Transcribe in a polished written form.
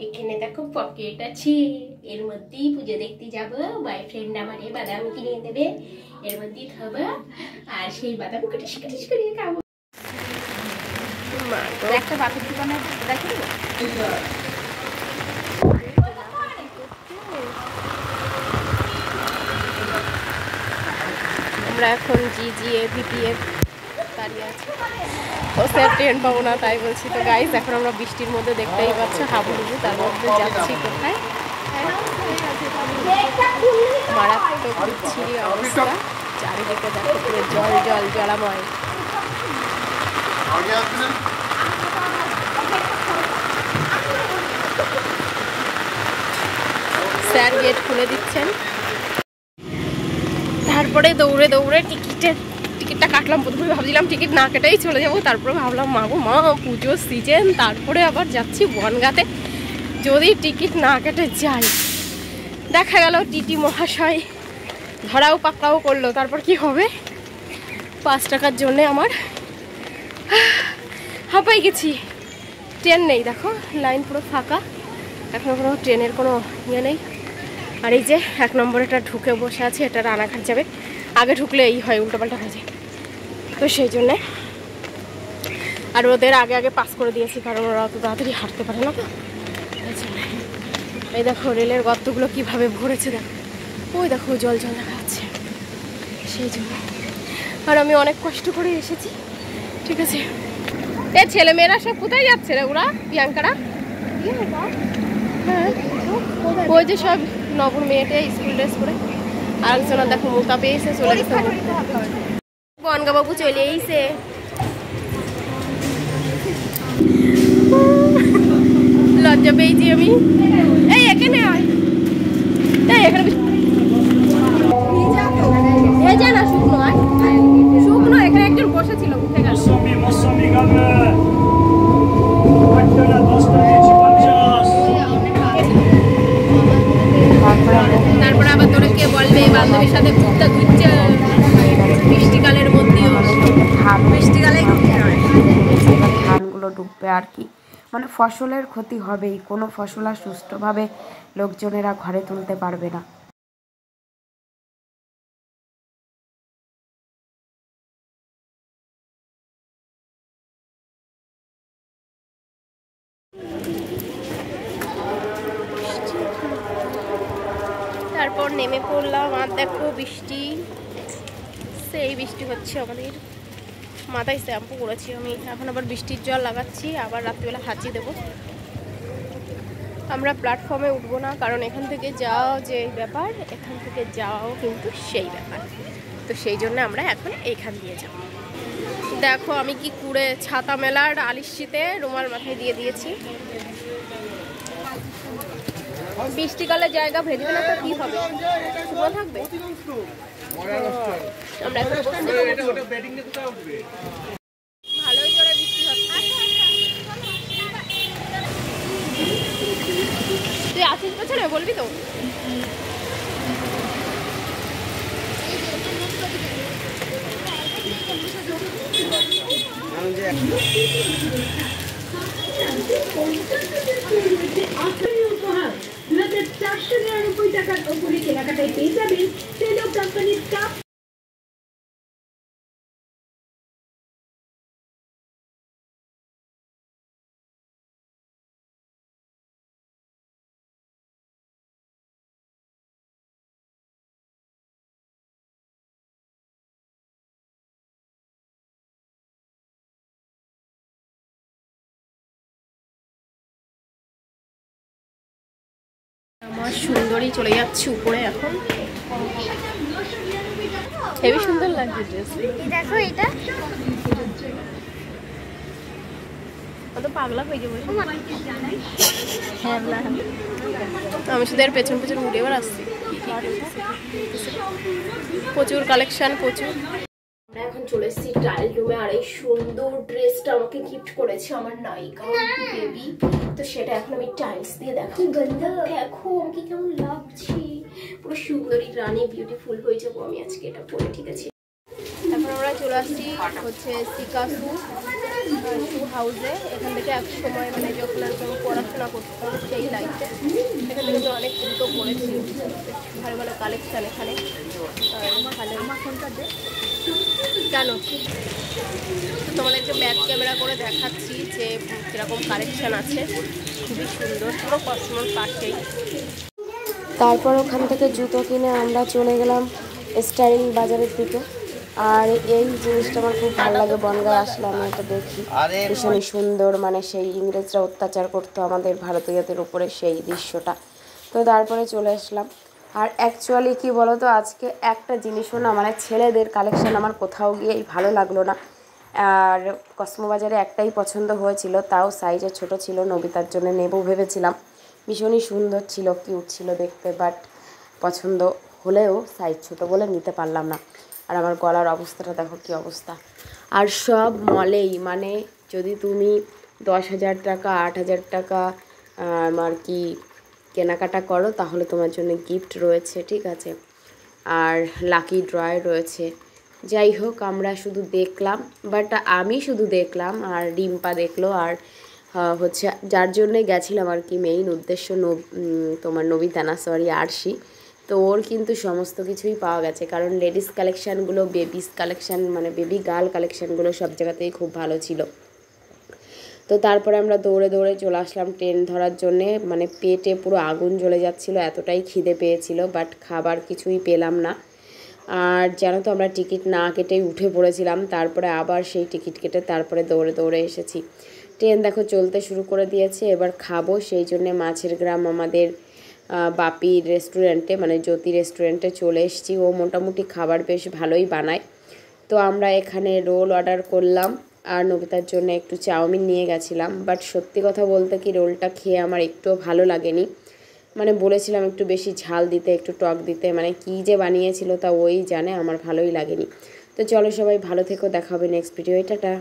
এখানে দেখো পকেট আছে, এর মধ্যেই পুজো দেখতে যাবো। বয়ফ্রেন্ড আমারে বাদাম কিনে দেবে, এর মধ্যেই খাবো আর সেই বাদাম কাটিস কাটিস করে খাবো। একটা বাপের দোকানে দেখে আমরা এখন GGAVPF দাঁড়িয়ে আছি। ও স্যার ট্রেন পাবো না তাই বলছি। তো গাইস এখন আমরা বৃষ্টির মধ্যে দেখতেই পাচ্ছ হাবুডুবু, তার মধ্যে যাচ্ছি কোথায়? মারাত্মক বিচ্ছিরি অবস্থা, চারিদিকে দেখো পুরো জল জল জলাময়। স্যার গেট খুলে দিচ্ছেন, তারপরে দৌড়ে দৌড়ে টিকিটটা কাটলাম। প্রথমে ভাবছিলাম টিকিট না কেটেই চলে যাবো, তারপরে ভাবলাম মাগো মা পুজোর সিজন, তারপরে আবার যাচ্ছি বনগাঁতে, যদি টিকিট না কেটে যাই। দেখা গেল টিটি মহাশয় ধরাও পাকড়াও করলো, তারপর কি হবে? 5 টাকার জন্যে আমার হাঁপাই গেছি। ট্রেন নেই, দেখো লাইন পুরো ফাঁকা, এখনো কোনো ট্রেনের কোনো ইয়ে নেই। আর এই যে 1 নম্বরেটা ঢুকে বসে আছে, এটা রানাঘাট যাবে। আগে ঢুকলে এই হয়, উল্টোপাল্টা হয়ে যায়, তো সেই জন্যে আর ওদের আগে আগে পাস করে দিয়েছি, কারণ ওরা অত তাড়াতাড়ি হাঁটতে পারে না। তো এই দেখো রেলের গর্তগুলো কীভাবে ভরেছে, দেখো ওই দেখো জল জল দেখা যাচ্ছে, সেই জন্য। আর আমি অনেক কষ্ট করে এসেছি, ঠিক আছে। এ ছেলেমেয়েরা সব কোথায় যাচ্ছে রে ওরা? প্রিয়াঙ্কারা, হ্যাঁ ওই যে সব নবর মেয়েটে স্কুল ড্রেস পরে। আর একজনের দেখো মোটা পেয়েছে, চলে গেছে। বনগা বাবু চলে এসে, লজ্জা পেয়েছি আমি। এই এখানে আয়, এই এখানে ভেজা না শুকনো, আয় শুকনো। এখানে একজন বসেছিল, উঠে গেল। তারপরে আবার তোরা কে বলবে বান্ধবীর সাথে ঘুরতে ঘুরছে বৃষ্টিকালের মধ্যেও। বৃষ্টিকালে ধানগুলো ডুববে আর কি, মানে ফসলের ক্ষতি হবেই, কোনো ফসল আর সুষ্ঠুভাবে লোকজনেরা ঘরে তুলতে পারবে না। তারপর নেমে পড়লাম, আর দেখো বৃষ্টি, সেই বৃষ্টি হচ্ছে। আমাদের মাথায় শ্যাম্পু করেছি আমি, এখন আবার বৃষ্টির জল লাগাচ্ছি, আবার রাত্রিবেলা হাঁচি দেবো। আমরা প্ল্যাটফর্মে উঠবো না, কারণ এখান থেকে যাওয়া যে ব্যাপার, এখান থেকে যাওয়াও কিন্তু সেই ব্যাপার, তো সেই জন্য আমরা এখন এইখান দিয়ে যাব। দেখো আমি কি করে ছাতা মেলার আলিশিতে রুমাল মাথায় দিয়ে দিয়েছি। বৃষ্টিকালে জায়গা ভেজে না তো কি হবে, শুকনো থাকবে। আমরা এখন ভালোই জোরে বৃষ্টি হচ্ছে। তুই আসিস পেছনে, বলবি তো? উপহার 2499 টাকার উপরে কেনাকাটায় পেয়ে যাবেন সেলো কোম্পানির কাপ। আমার সুন্দরী চলে যাচ্ছে উপরে এখন, হেবি সুন্দর লাগছে ড্রেস। দেখো এটা কত পাগলা হয়ে যাবো। আমি শুধু এর পেছন পেছন উঠে এবার আসছি। প্রচুর কালেকশন, প্রচুর। আমরা এখন চলে এসেছি ট্রায়াল রুমে, আর এই সুন্দর ড্রেসটা আমাকে গিফট করেছে আমার নায়িকা বেবি, তো সেটা এখন আমি টাইলস দিয়ে দেখো। দেখো আমাকে কেমন লাগছে, পুরো সুন্দরী রানী বিউটিফুল হয়ে যাবো আমি আজকে এটা পরে, ঠিক আছে। এখন আমরা চলে আসছি হচ্ছে সিকাসু শু হাউসে। এখান থেকে এক সময় মানে যখন আর আমি পড়াশোনা করতাম সেই লাইফে এখান থেকে আমি অনেক জুতো পড়েছি, ভালো ভালো কালেকশান এখানে। আর আমার ফোনটা দে কেন, তো তোমাদেরকে ব্যাক ক্যামেরা করে দেখাচ্ছি যে কীরকম কালেকশান আছে, খুবই সুন্দর, পুরো কসমোর পাশেই। তারপর ওখান থেকে জুতো কিনে আমরা চলে গেলাম স্টাইল বাজারের দিকে। আর এই জিনিসটা আমার খুব ভালো লাগে, বনগাঁয় আসলে আমি এটা দেখি, ভীষণই সুন্দর, মানে সেই ইংরেজরা অত্যাচার করতো আমাদের ভারতীয়দের উপরে সেই দৃশ্যটা। তো তারপরে চলে আসলাম। আর অ্যাকচুয়ালি কি বলো তো, আজকে একটা জিনিসও না, মানে ছেলেদের কালেকশন আমার কোথাও গিয়েই ভালো লাগলো না। আর কসমো বাজারে একটাই পছন্দ হয়েছিল, তাও সাইজে ছোট ছিল, নবিতার জন্য নেবো ভেবেছিলাম, ভীষণই সুন্দর ছিল, কিউট ছিল দেখতে, বাট পছন্দ হলেও সাইজ ছোট বলে নিতে পারলাম না। আর আমার গলার অবস্থাটা দেখো কী অবস্থা। আর সব মলেই মানে যদি তুমি 10,000 টাকা 8,000 টাকা আর কি কেনাকাটা করো তাহলে তোমার জন্য গিফট রয়েছে, ঠিক আছে, আর লাকি ড্রয় রয়েছে। যাই হোক, আমরা শুধু দেখলাম, বাট আমি শুধু দেখলাম আর রিম্পা দেখলো। আর হচ্ছে যার জন্যে গেছিলাম আর কি, মেইন উদ্দেশ্য তোমার নবিতা না, সরি আরশি। তো ওর কিন্তু সমস্ত কিছুই পাওয়া গেছে, কারণ লেডিস কালেকশানগুলো, বেবিস কালেকশান মানে বেবি গার্ল কালেকশানগুলো সব জায়গাতেই খুব ভালো ছিল। তো তারপরে আমরা দৌড়ে দৌড়ে চলে আসলাম ট্রেন ধরার জন্যে, মানে পেটে পুরো আগুন জ্বলে যাচ্ছিলো, এতটাই খিদে পেয়েছিল, বাট খাবার কিছুই পেলাম না। আর জানো তো আমরা টিকিট না কেটেই উঠে পড়েছিলাম, তারপরে আবার সেই টিকিট কেটে তারপরে দৌড়ে দৌড়ে এসেছি। ট্রেন দেখো চলতে শুরু করে দিয়েছে, এবার খাবো, সেই জন্যে মাছের গ্রাম আমাদের বাপির রেস্টুরেন্টে মানে জ্যোতি রেস্টুরেন্টে চলে এসেছি। ও মোটামুটি খাবার বেশ ভালোই বানায়। তো আমরা এখানে রোল অর্ডার করলাম আর নবিতার জন্য একটু চাউমিন নিয়ে গেছিলাম, বাট সত্যি কথা বলতে কি রোলটা খেয়ে আমার একটুও ভালো লাগেনি। মানে বলেছিলাম একটু বেশি ঝাল দিতে, একটু টক দিতে, মানে কী যে বানিয়েছিল তা ওই জানে, আমার ভালোই লাগেনি। তো চলো সবাই ভালো থেকো, দেখা হবে নেক্সট ভিডিও, টাটা।